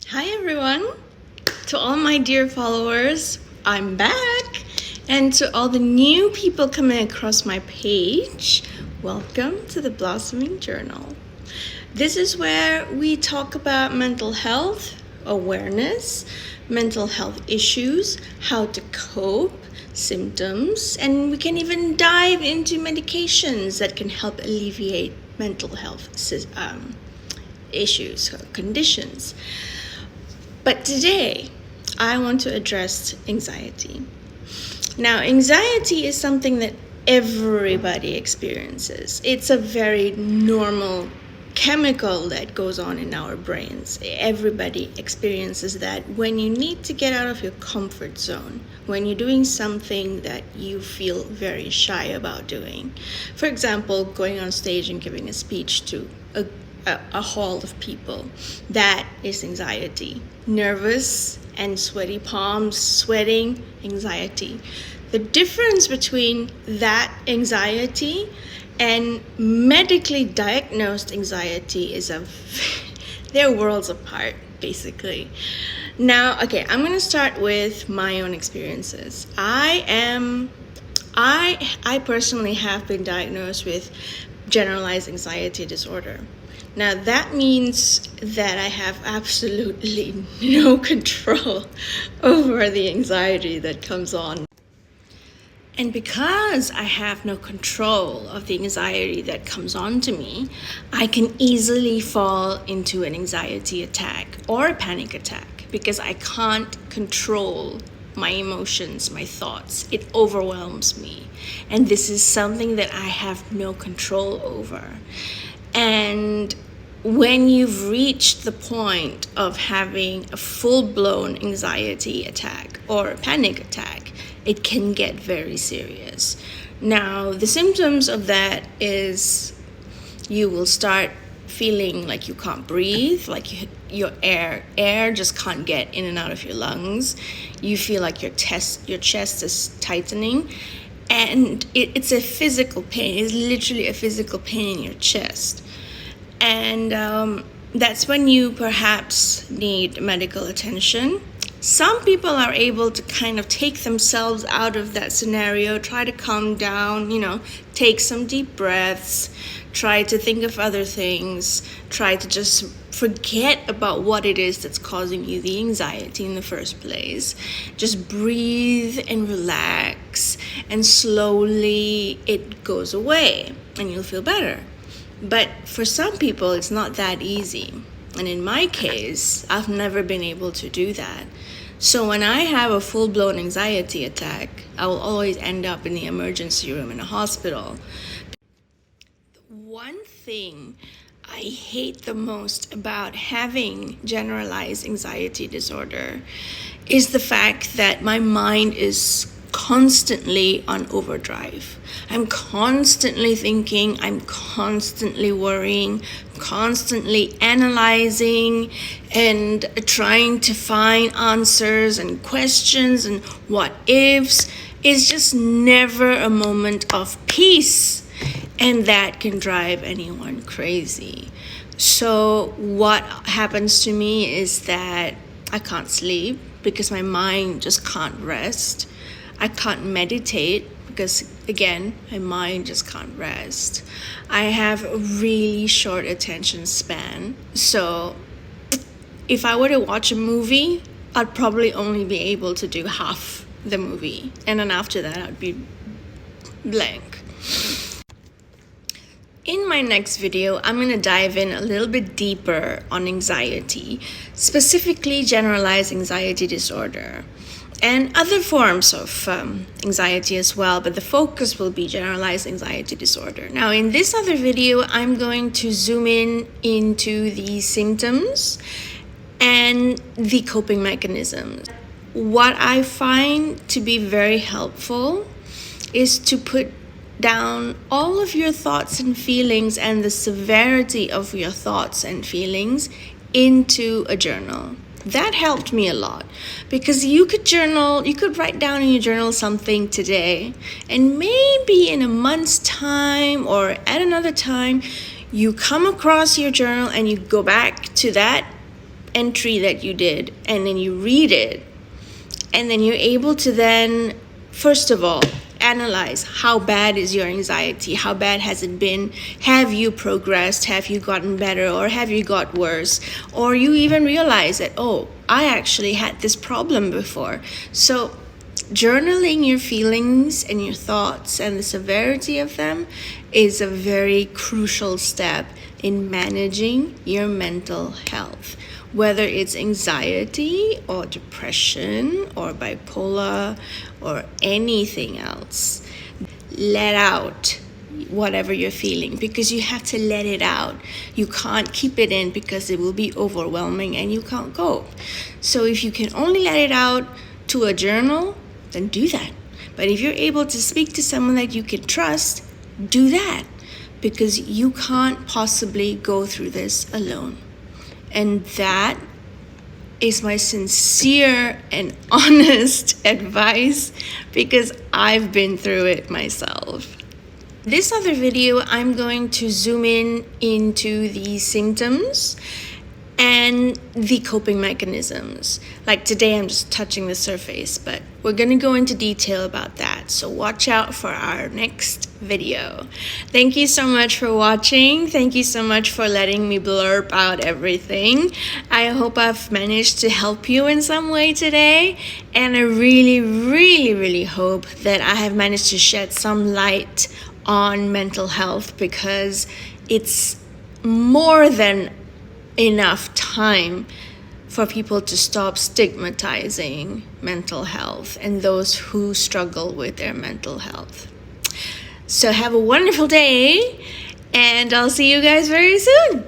Hi everyone! To all my dear followers, I'm back! And to all the new people coming across my page, welcome to the Blossoming Journal. This is where we talk about mental health, awareness, mental health issues, how to cope, symptoms, and we can even dive into medications that can help alleviate mental health issues or conditions. But today, I want to address anxiety. Now, anxiety is something that everybody experiences. It's a very normal chemical that goes on in our brains. Everybody experiences that when you need to get out of your comfort zone, when you're doing something that you feel very shy about doing. For example, going on stage and giving a speech to a hall of people. That is anxiety. Nervous and sweaty palms, sweating, anxiety. The difference between that anxiety and medically diagnosed anxiety is they're worlds apart, basically. Now, okay, I'm gonna start with my own experiences. I personally have been diagnosed with generalized anxiety disorder. Now, that means that I have absolutely no control over the anxiety that comes on. And because I have no control of the anxiety that comes on to me, I can easily fall into an anxiety attack or a panic attack because I can't control my emotions, my thoughts. It overwhelms me. And this is something that I have no control over. And when you've reached the point of having a full-blown anxiety attack or a panic attack, it can get very serious. Now, the symptoms of that is you will start feeling like you can't breathe, like your air just can't get in and out of your lungs. You feel like your chest is tightening, and it's a physical pain. It's literally a physical pain in your chest. And that's when you perhaps need medical attention. Some people are able to kind of take themselves out of that scenario, try to calm down, take some deep breaths, try to think of other things, try to just forget about what it is that's causing you the anxiety in the first place. Just breathe and relax, and slowly it goes away and you'll feel better. But for some people, it's not that easy. And in my case, I've never been able to do that. So when I have a full-blown anxiety attack, I will always end up in the emergency room in a hospital. One thing I hate the most about having generalized anxiety disorder is the fact that my mind is constantly on overdrive. I'm constantly thinking, I'm constantly worrying, constantly analyzing and trying to find answers and questions and what ifs. It's just never a moment of peace, and that can drive anyone crazy. So what happens to me is that I can't sleep because my mind just can't rest. I can't meditate because, again, my mind just can't rest. I have a really short attention span. So if I were to watch a movie, I'd probably only be able to do half the movie. And then after that, I'd be blank. In my next video, I'm going to dive in a little bit deeper on anxiety, specifically generalized anxiety disorder, and other forms of anxiety as well, but the focus will be generalized anxiety disorder. Now, in this other video, I'm going to zoom in into the symptoms and the coping mechanisms. What I find to be very helpful is to put down all of your thoughts and feelings and the severity of your thoughts and feelings into a journal. That helped me a lot because you could write down in your journal something today, and maybe in a month's time or at another time, you come across your journal and you go back to that entry that you did, and then you read it, and then you're able to then, first of all, analyze how bad is your anxiety, how bad has it been, have you progressed, have you gotten better, or have you got worse, or you even realize that, oh, I actually had this problem before. So journaling your feelings and your thoughts and the severity of them is a very crucial step in managing your mental health, whether it's anxiety or depression or bipolar or anything else. Let out whatever you're feeling, because you have to let it out. You can't keep it in because it will be overwhelming and you can't cope. So if you can only let it out to a journal, then do that. But if you're able to speak to someone that you can trust, do that, because you can't possibly go through this alone. And that is my sincere and honest advice, because I've been through it myself. This other video, I'm going to zoom in into the symptoms and the coping mechanisms. Like today, I'm just touching the surface, but we're going to go into detail about that. So watch out for our next video. Thank you so much for watching. Thank you so much for letting me blurb out everything. I hope I've managed to help you in some way today. And I really, really, really hope that I have managed to shed some light on mental health, because it's more than enough time for people to stop stigmatizing mental health and those who struggle with their mental health. So have a wonderful day, and I'll see you guys very soon.